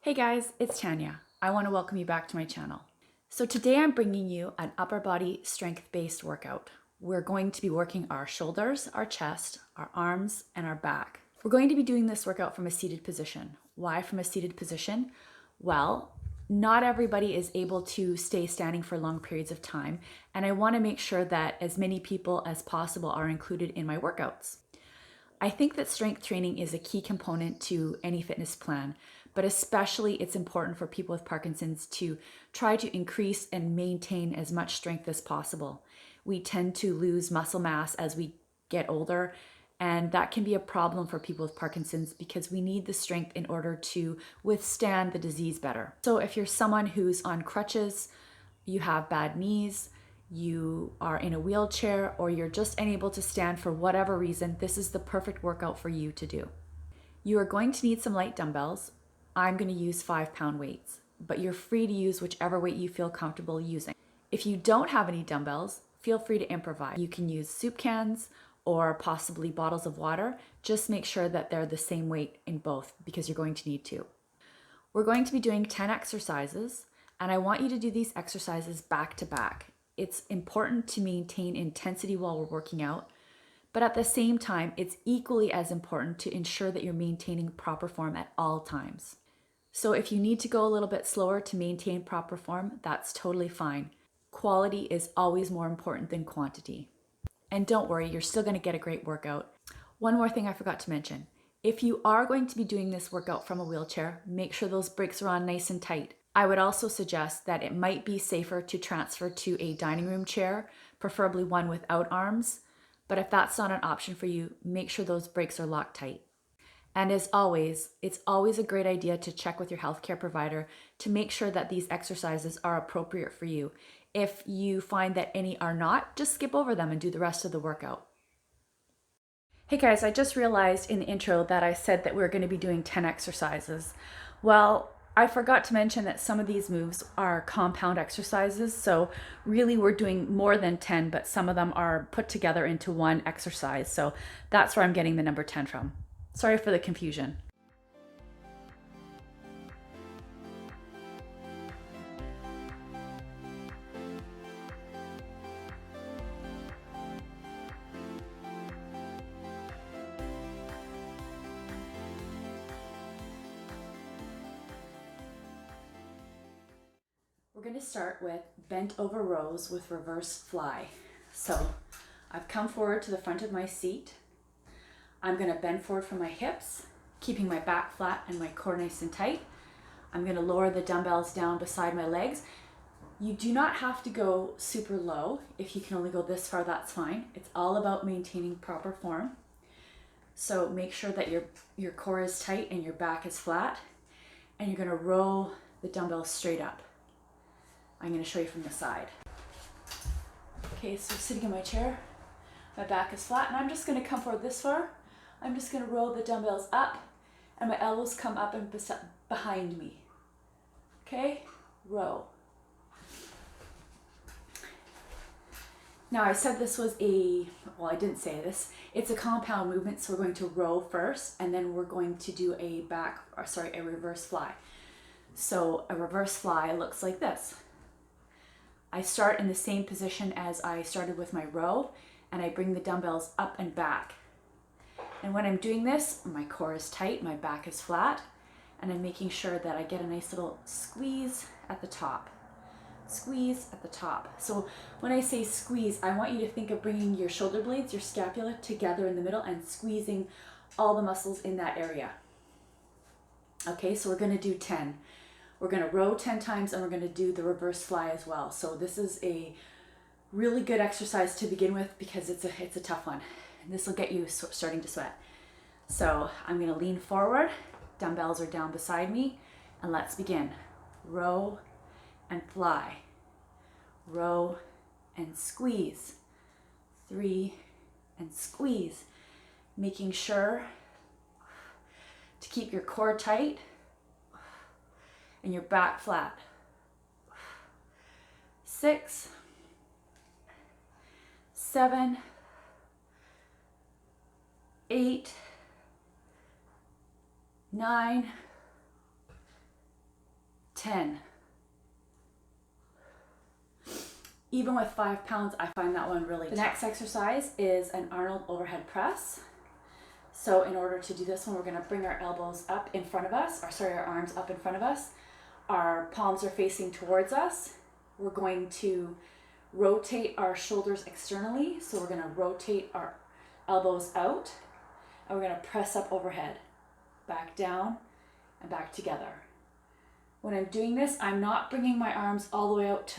Hey guys, it's Tanya. I want to welcome you back to my channel. So today I'm bringing you an upper body strength-based workout. We're going to be working our shoulders, our chest, our arms, and our back. We're going to be doing this workout from a seated position. Why from a seated position? Well, not everybody is able to stay standing for long periods of time, and I want to make sure that as many people as possible are included in my workouts. I think that strength training is a key component to any fitness plan, but especially it's important for people with Parkinson's to try to increase and maintain as much strength as possible. We tend to lose muscle mass as we get older, and that can be a problem for people with Parkinson's because we need the strength in order to withstand the disease better. So if you're someone who's on crutches, you have bad knees, you are in a wheelchair, or you're just unable to stand for whatever reason, this is the perfect workout for you to do. You are going to need some light dumbbells. I'm going to use 5-pound weights, but you're free to use whichever weight you feel comfortable using. If you don't have any dumbbells, feel free to improvise. You can use soup cans or possibly bottles of water. Just make sure that they're the same weight in both because you're going to need to. We're going to be doing 10 exercises, and I want you to do these exercises back to back. It's important to maintain intensity while we're working out, but at the same time, it's equally as important to ensure that you're maintaining proper form at all times. So if you need to go a little bit slower to maintain proper form, that's totally fine. Quality is always more important than quantity. And don't worry, you're still going to get a great workout. One more thing I forgot to mention. If you are going to be doing this workout from a wheelchair, make sure those brakes are on nice and tight. I would also suggest that it might be safer to transfer to a dining room chair, preferably one without arms. But if that's not an option for you, make sure those brakes are locked tight. And as always, it's always a great idea to check with your healthcare provider to make sure that these exercises are appropriate for you. If you find that any are not, just skip over them and do the rest of the workout. Hey guys, I just realized in the intro that I said that we're going to be doing 10 exercises. Well, I forgot to mention that some of these moves are compound exercises, so really we're doing more than 10, but some of them are put together into one exercise, so that's where I'm getting the number 10 from. Sorry for the confusion. We're going to start with bent over rows with reverse fly. So I've come forward to the front of my seat. I'm going to bend forward from my hips, keeping my back flat and my core nice and tight. I'm going to lower the dumbbells down beside my legs. You do not have to go super low. If you can only go this far, that's fine. It's all about maintaining proper form. So make sure that your core is tight and your back is flat, and you're going to row the dumbbells straight up. I'm going to show you from the side. Okay, so sitting in my chair, my back is flat, and I'm just going to come forward this far. I'm just going to roll the dumbbells up, and my elbows come up and behind me. Okay, row. Now I said this was well, I didn't say this. It's a compound movement, so we're going to row first, and then we're going to do a reverse fly. So a reverse fly looks like this. I start in the same position as I started with my row, and I bring the dumbbells up and back. And when I'm doing this, my core is tight, my back is flat, and I'm making sure that I get a nice little squeeze at the top. Squeeze at the top. So when I say squeeze, I want you to think of bringing your shoulder blades, your scapula together in the middle and squeezing all the muscles in that area. Okay, so we're going to do 10. We're going to row 10 times, and we're going to do the reverse fly as well. So this is a really good exercise to begin with because it's a tough one. And this will get you starting to sweat. So I'm going to lean forward. Dumbbells are down beside me, and let's begin. Row and fly. Row and squeeze. 3 and squeeze. Making sure to keep your core tight and your back flat. 6, 7, 8, 9, 10. Even with 5 pounds, I find that one really tough. The next exercise is an Arnold overhead press. So in order to do this one, we're gonna bring our elbows up in front of us, our arms up in front of us. Our palms are facing towards us. We're going to rotate our shoulders externally. So we're gonna rotate our elbows out, and we're gonna press up overhead, back down and back together. When I'm doing this, I'm not bringing my arms all the way out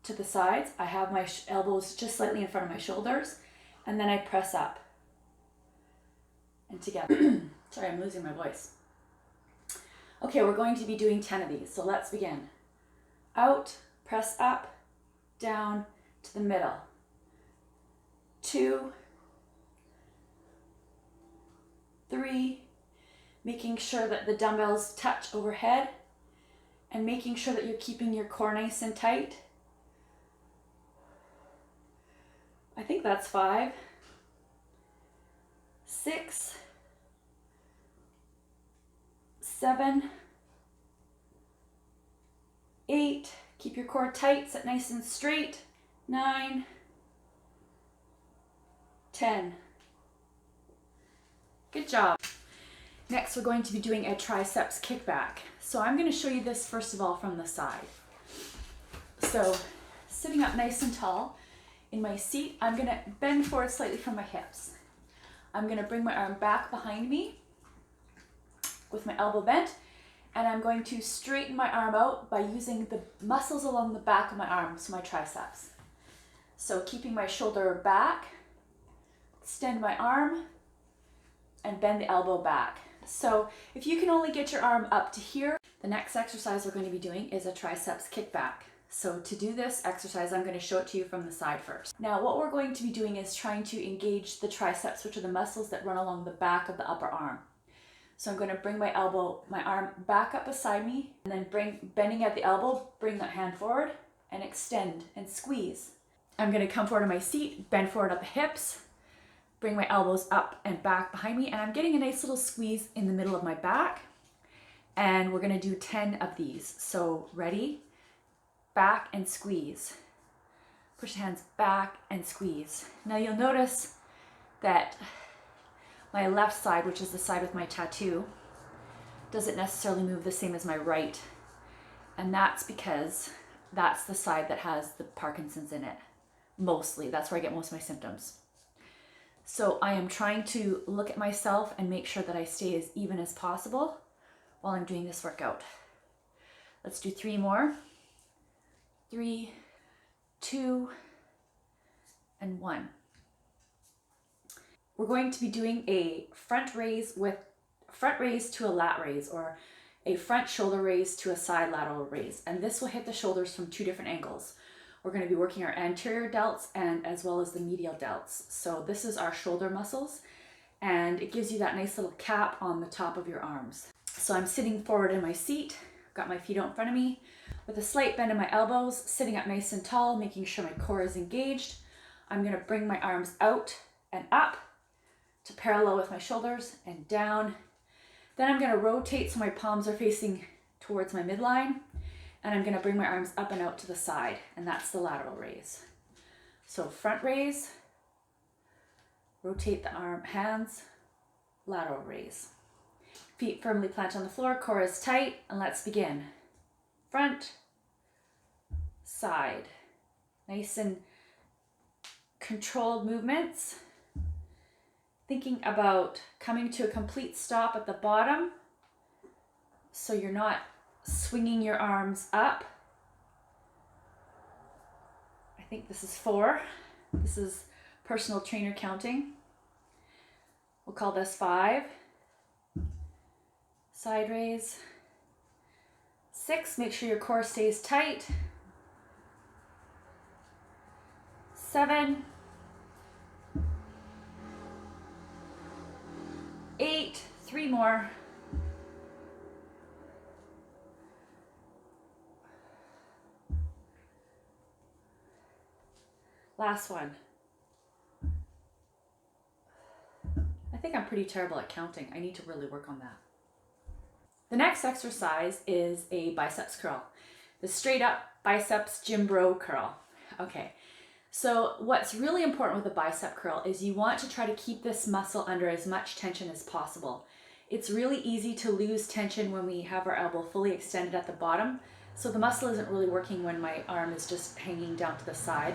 to the sides. I have my elbows just slightly in front of my shoulders, and then I press up and together. Sorry, I'm losing my voice. Okay, we're going to be doing 10 of these, so let's begin. Out, press up, down to the middle. 2, 3, making sure that the dumbbells touch overhead and making sure that you're keeping your core nice and tight. I think that's 5, 6, 7, 8, keep your core tight, sit nice and straight, 9, 10. Good job. Next, we're going to be doing a triceps kickback. So I'm going to show you this first of all from the side. So sitting up nice and tall in my seat, I'm going to bend forward slightly from my hips. I'm going to bring my arm back behind me with my elbow bent, and I'm going to straighten my arm out by using the muscles along the back of my arm, so my triceps. So keeping my shoulder back, extend my arm, and bend the elbow back. So if you can only get your arm up to here, the next exercise we're going to be doing is a triceps kickback. So to do this exercise, I'm going to show it to you from the side first. Now what we're going to be doing is trying to engage the triceps, which are the muscles that run along the back of the upper arm. So I'm going to bring my arm back up beside me, and then bending at the elbow, bring that hand forward and extend and squeeze. I'm going to come forward to my seat, bend forward at the hips, bring my elbows up and back behind me, and I'm getting a nice little squeeze in the middle of my back. And we're going to do 10 of these. So ready? Back and squeeze. Push the hands back and squeeze. Now you'll notice that my left side, which is the side with my tattoo, doesn't necessarily move the same as my right. And that's because that's the side that has the Parkinson's in it. Mostly, that's where I get most of my symptoms. So I am trying to look at myself and make sure that I stay as even as possible while I'm doing this workout. Let's do 3 more. 3, 2, and 1. We're going to be doing a front raise to a lat raise, or a front shoulder raise to a side lateral raise. And this will hit the shoulders from 2 different angles. We're going to be working our anterior delts and as well as the medial delts. So this is our shoulder muscles, and it gives you that nice little cap on the top of your arms. So I'm sitting forward in my seat, got my feet out in front of me, with a slight bend in my elbows, sitting up nice and tall, making sure my core is engaged. I'm going to bring my arms out and up to parallel with my shoulders and down. Then I'm going to rotate so my palms are facing towards my midline, and I'm going to bring my arms up and out to the side, and that's the lateral raise. So front raise, rotate the hands, lateral raise. Feet firmly planted on the floor, core is tight, and let's begin. Front, side. Nice and controlled movements. Thinking about coming to a complete stop at the bottom, so you're not swinging your arms up. I think this is 4. This is personal trainer counting. We'll call this 5. Side raise. 6, make sure your core stays tight. 7. 8, 3 more. Last one. I think I'm pretty terrible at counting. I need to really work on that. The next exercise is a biceps curl, the straight up biceps gym bro curl. Okay, so what's really important with a bicep curl is you want to try to keep this muscle under as much tension as possible. It's really easy to lose tension when we have our elbow fully extended at the bottom, so the muscle isn't really working when my arm is just hanging down to the side.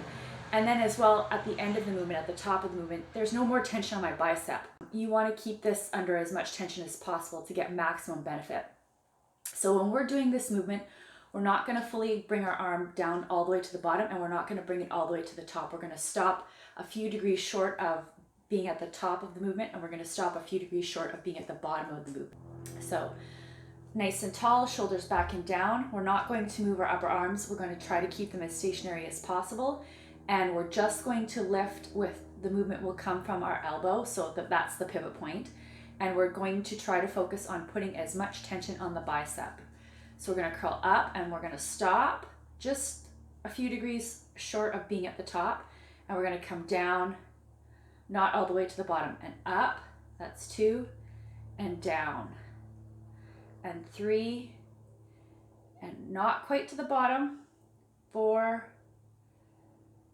And then as well, at the end of the movement, at the top of the movement, there's no more tension on my bicep. You want to keep this under as much tension as possible to get maximum benefit. So when we're doing this movement, we're not going to fully bring our arm down all the way to the bottom, and we're not going to bring it all the way to the top. We're going to stop a few degrees short of being at the top of the movement, and we're going to stop a few degrees short of being at the bottom of the movement. So nice and tall, shoulders back and down. We're not going to move our upper arms. We're going to try to keep them as stationary as possible. And we're just going to lift with the movement will come from our elbow, so that's the pivot point. And we're going to try to focus on putting as much tension on the bicep. So we're going to curl up and we're going to stop just a few degrees short of being at the top. And we're going to come down, not all the way to the bottom, and up. That's 2, and down, and 3, and not quite to the bottom, 4.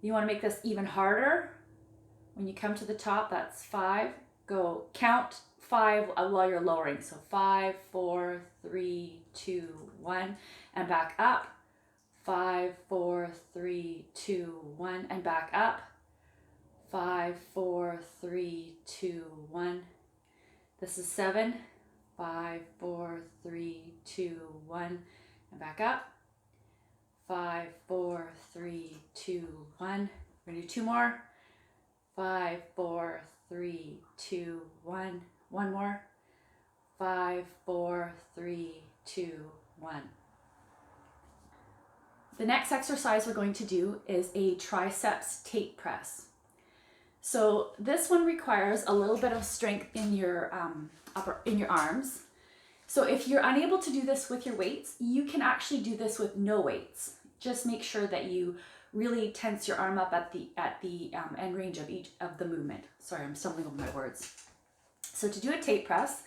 You want to make this even harder. When you come to the top, that's 5. Go count 5 while you're lowering. So 5, 4, 3, 2, 1, and back up. 5, 4, 3, 2, 1, and back up. 5, 4, 3, 2, 1. This is 7. 5, 4, 3, 2, 1, and back up. 5, 4, 3, 2, 1. We're going to do 2 more. 5, 4, 3, 2, 1. One more. 5, 4, 3, 2, 1. The next exercise we're going to do is a triceps TATE press. So this one requires a little bit of strength in your arms. So if you're unable to do this with your weights, you can actually do this with no weights. Just make sure that you really tense your arm up at the end range of each of the movement. Sorry, I'm stumbling over my words. So to do a TATE press,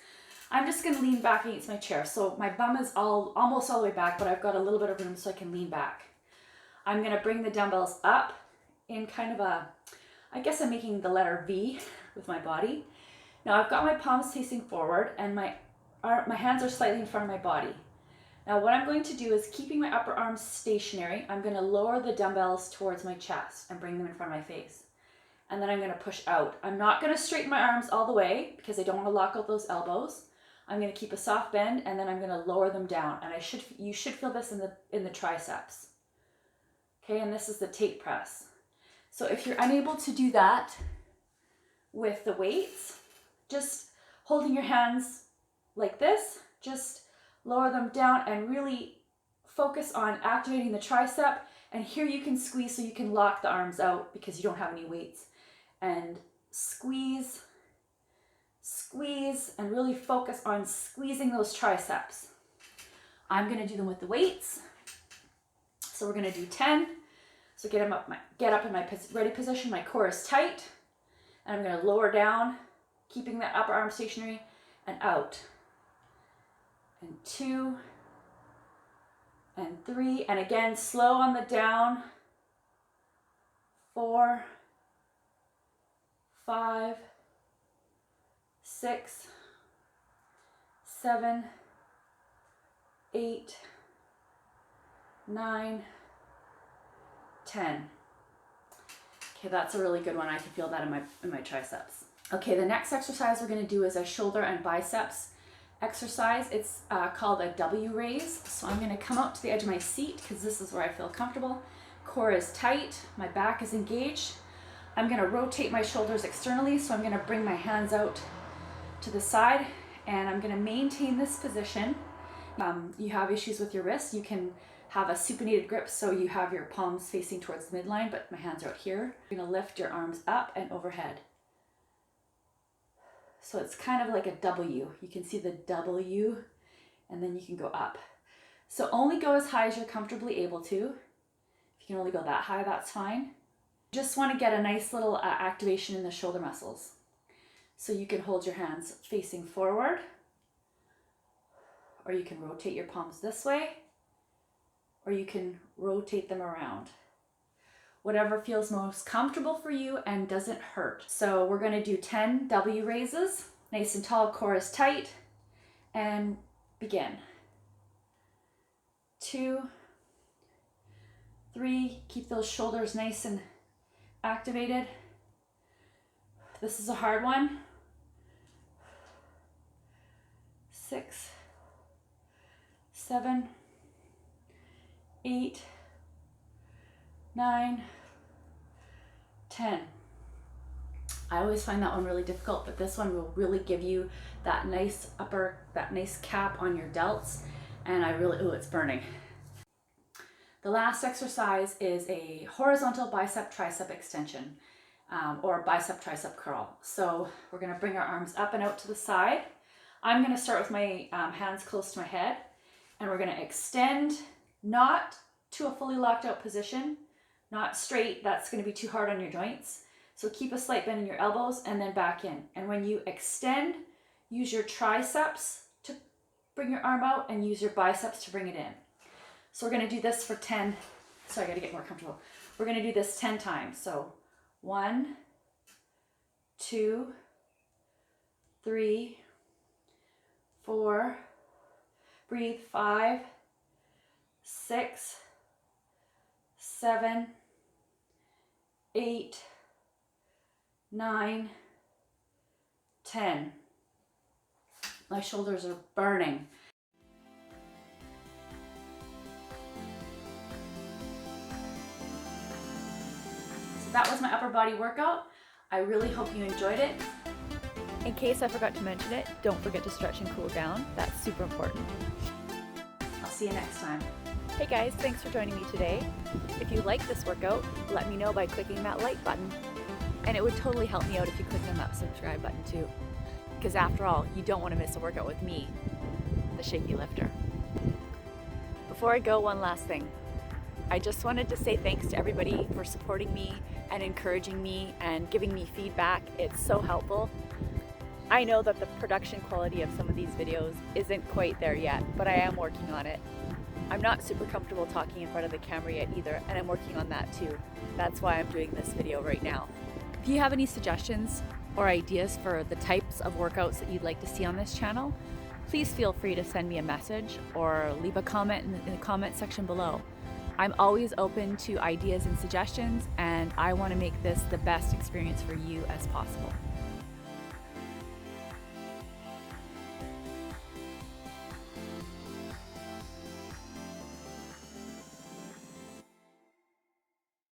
I'm just going to lean back against my chair. So my bum is almost all the way back, but I've got a little bit of room so I can lean back. I'm going to bring the dumbbells up in kind of a, I guess I'm making the letter V with my body. Now I've got my palms facing forward and my hands are slightly in front of my body. Now what I'm going to do is, keeping my upper arms stationary, I'm going to lower the dumbbells towards my chest and bring them in front of my face. And then I'm going to push out. I'm not going to straighten my arms all the way because I don't want to lock out those elbows. I'm going to keep a soft bend and then I'm going to lower them down. And you should feel this in the triceps. Okay, and this is the TATE press. So if you're unable to do that with the weights, just holding your hands like this, just lower them down and really focus on activating the tricep. And here you can squeeze so you can lock the arms out because you don't have any weights. And squeeze, squeeze, and really focus on squeezing those triceps. I'm going to do them with the weights. So we're going to do 10. So get up in my ready position. My core is tight. And I'm going to lower down, keeping that upper arm stationary, and out. And 2, and 3, and again, slow on the down. 4, 5, 6, 7, 8, 9, 10. Okay, that's a really good one. I can feel that in my triceps. Okay, the next exercise we're going to do is a shoulder and biceps exercise. It's called a W raise. So I'm going to come out to the edge of my seat because this is where I feel comfortable. Core is tight, my back is engaged. I'm going to rotate my shoulders externally, so I'm going to bring my hands out to the side and I'm going to maintain this position. You have issues with your wrists, you can have a supinated grip so you have your palms facing towards the midline, but my hands are out here. You're going to lift your arms up and overhead. So it's kind of like a W. You can see the W and then you can go up. So only go as high as you're comfortably able to. If you can only go that high, that's fine. Just want to get a nice little activation in the shoulder muscles. So you can hold your hands facing forward or you can rotate your palms this way, or you can rotate them around. Whatever feels most comfortable for you and doesn't hurt. So we're gonna do 10 W raises. Nice and tall, core is tight, and begin. 2, 3, keep those shoulders nice and activated. This is a hard one. 6, 7, 8, 9, 10. I always find that one really difficult, but this one will really give you that nice that nice cap on your delts. And ooh, it's burning. The last exercise is a horizontal bicep tricep extension, or bicep tricep curl. So we're gonna bring our arms up and out to the side. I'm gonna start with my hands close to my head, and we're gonna extend, not to a fully locked out position, not straight, that's gonna be too hard on your joints. So keep a slight bend in your elbows and then back in. And when you extend, use your triceps to bring your arm out and use your biceps to bring it in. So we're gonna do this for 10, sorry, I gotta get more comfortable. We're gonna do this 10 times. So 1, 2, 3, 4, breathe, 5, 6, 7, 8, 9, 10. My shoulders are burning. So that was my upper body workout. I really hope you enjoyed it. In case I forgot to mention it, don't forget to stretch and cool down. That's super important. I'll see you next time. Hey guys, thanks for joining me today. If you like this workout, let me know by clicking that like button. And it would totally help me out if you clicked on that subscribe button too. Because after all, you don't want to miss a workout with me, the shaky lifter. Before I go, one last thing. I just wanted to say thanks to everybody for supporting me and encouraging me and giving me feedback. It's so helpful. I know that the production quality of some of these videos isn't quite there yet, but I am working on it. I'm not super comfortable talking in front of the camera yet either, and I'm working on that too. That's why I'm doing this video right now. If you have any suggestions or ideas for the types of workouts that you'd like to see on this channel, please feel free to send me a message or leave a comment in the comment section below. I'm always open to ideas and suggestions, and I want to make this the best experience for you as possible.